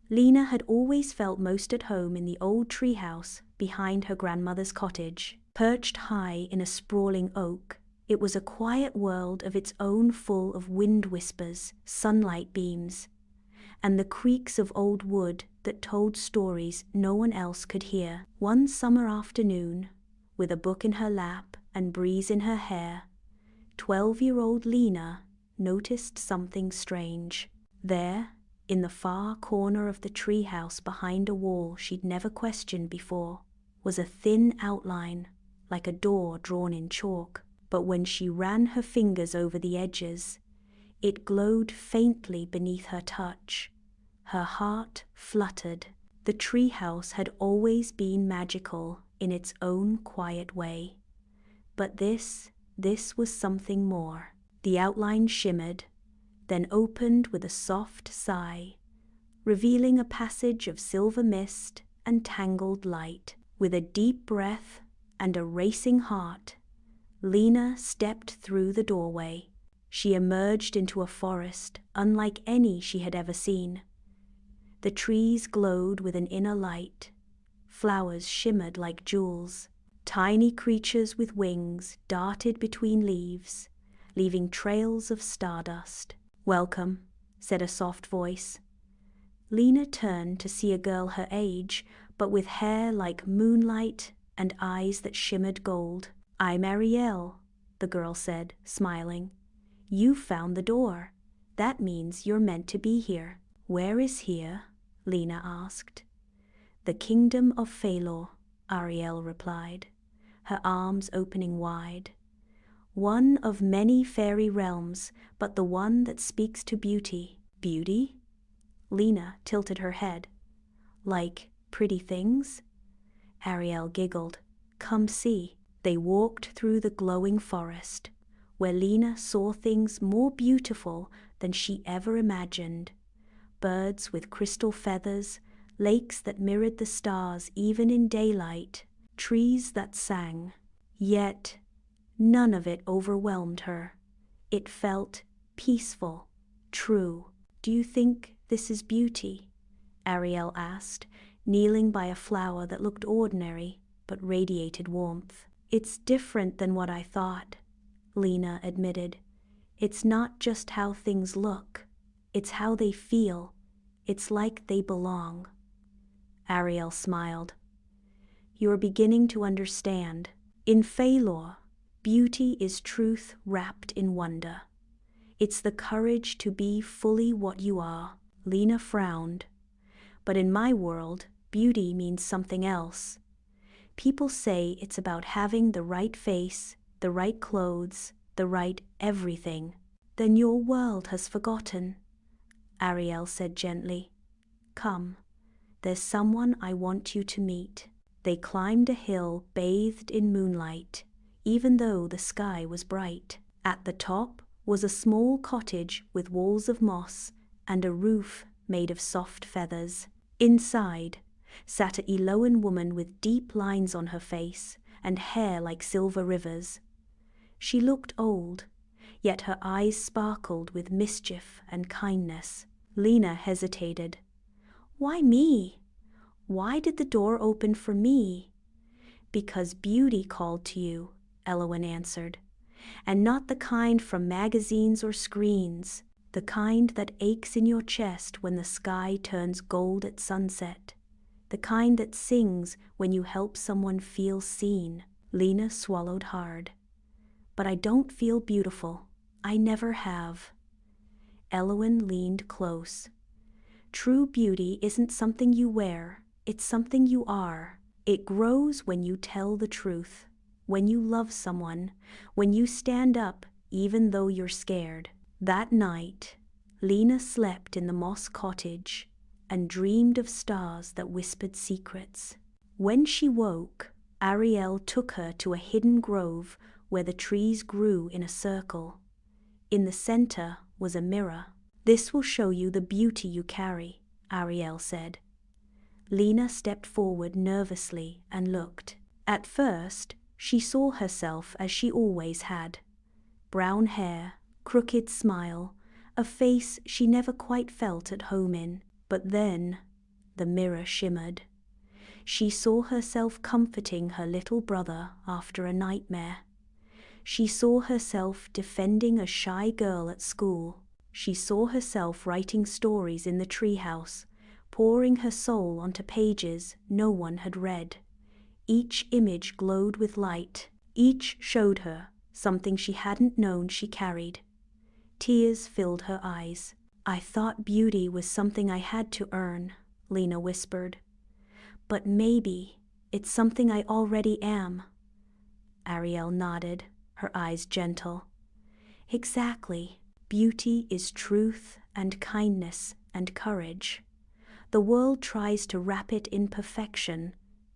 Lena had always felt most at home in the old treehouse behind her grandmother's cottage. Perched high in a sprawling oak, it was a quiet world of its own, full of wind whispers, sunlight beams, and the creaks of old wood that told stories no one else could hear. One summer afternoon, with a book in her lap and breeze in her hair, 12-year-old Lena noticed something strange. There, in the far corner of the treehouse behind a wall she'd never questioned before, was a thin outline, like a door drawn in chalk. But when she ran her fingers over the edges, it glowed faintly beneath her touch. Her heart fluttered. The treehouse had always been magical in its own quiet way. But this was something more. The outline shimmered, then opened with a soft sigh, revealing a passage of silver mist and tangled light. With a deep breath and a racing heart, Lena stepped through the doorway. She emerged into a forest unlike any she had ever seen. The trees glowed with an inner light. Flowers shimmered like jewels. Tiny creatures with wings darted between leaves, leaving trails of stardust. "Welcome," said a soft voice. Lena turned to see a girl her age, but with hair like moonlight and eyes that shimmered gold. "I'm Ariel," the girl said, smiling. "You found the door. That means you're meant to be here." "Where is here?" Lena asked. "The kingdom of Phalor," Ariel replied, her arms opening wide. "One of many fairy realms, but the one that speaks to beauty." "Beauty?" Lena tilted her head. "Like pretty things?" Ariel giggled. "Come see." They walked through the glowing forest, where Lena saw things more beautiful than she ever imagined. Birds with crystal feathers, lakes that mirrored the stars even in daylight, trees that sang. Yet, none of it overwhelmed her. It felt peaceful, true. "Do you think this is beauty?" Ariel asked, kneeling by a flower that looked ordinary but radiated warmth. "It's different than what I thought," Lena admitted. "It's not just how things look, it's how they feel. It's like they belong." Ariel smiled. "You're beginning to understand. In Phalor, beauty is truth wrapped in wonder. It's the courage to be fully what you are." Lena frowned. "But in my world, beauty means something else. People say it's about having the right face, the right clothes, the right everything." "Then your world has forgotten," Ariel said gently. "Come, there's someone I want you to meet." They climbed a hill bathed in moonlight, even though the sky was bright. At the top was a small cottage with walls of moss and a roof made of soft feathers. Inside sat a Eloan woman with deep lines on her face and hair like silver rivers. She looked old, yet her eyes sparkled with mischief and kindness. Lena hesitated. "Why me? Why did the door open for me?" "Because beauty called to you," Eloan answered. "And not the kind from magazines or screens, the kind that aches in your chest when the sky turns gold at sunset, the kind that sings when you help someone feel seen." Lena swallowed hard. "But I don't feel beautiful. I never have." Eloan leaned close. "True beauty isn't something you wear, it's something you are. It grows when you tell the truth, when you love someone, when you stand up even though you're scared." That night, Lena slept in the moss cottage and dreamed of stars that whispered secrets. When she woke, Ariel took her to a hidden grove where the trees grew in a circle. In the center was a mirror. "This will show you the beauty you carry," Ariel said. Lena stepped forward nervously and looked. At first, she saw herself as she always had. Brown hair, crooked smile, a face she never quite felt at home in. But then, the mirror shimmered. She saw herself comforting her little brother after a nightmare. She saw herself defending a shy girl at school. She saw herself writing stories in the treehouse, pouring her soul onto pages no one had read. Each image glowed with light. Each showed her something she hadn't known she carried. Tears filled her eyes. "I thought beauty was something I had to earn," Lena whispered. "But maybe it's something I already am." Ariel nodded, her eyes gentle. "Exactly. Beauty is truth and kindness and courage. The world tries to wrap it in perfection,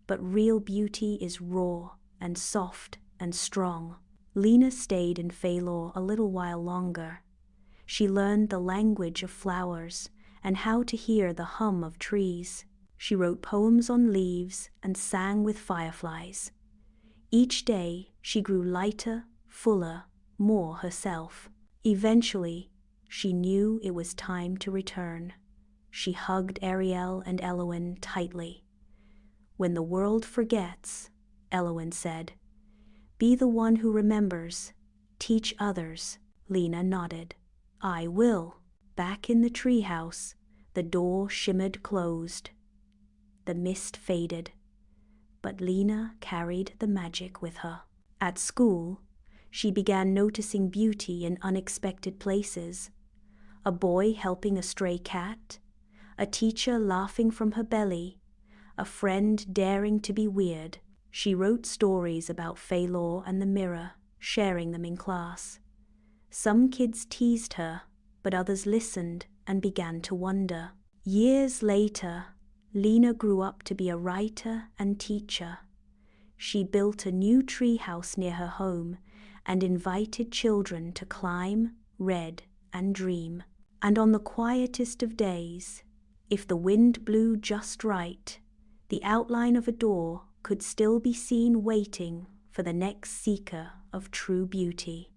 but real beauty is raw and soft and strong." Lena stayed in Faylor a little while longer. She learned the language of flowers and how to hear the hum of trees. She wrote poems on leaves and sang with fireflies. Each day she grew lighter, fuller, more herself. Eventually, she knew it was time to return. She hugged Ariel and Elowen tightly. "When the world forgets," Elowen said, "be the one who remembers. Teach others." Lena nodded. "I will." Back in the treehouse, the door shimmered closed. The mist faded, but Lena carried the magic with her. At school, she began noticing beauty in unexpected places. A boy helping a stray cat, a teacher laughing from her belly, a friend daring to be weird. She wrote stories about Faylor and the mirror, sharing them in class. Some kids teased her, but others listened and began to wonder. Years later, Lena grew up to be a writer and teacher. She built a new treehouse near her home and invited children to climb, read, and dream. And on the quietest of days, if the wind blew just right, the outline of a door could still be seen waiting for the next seeker of true beauty.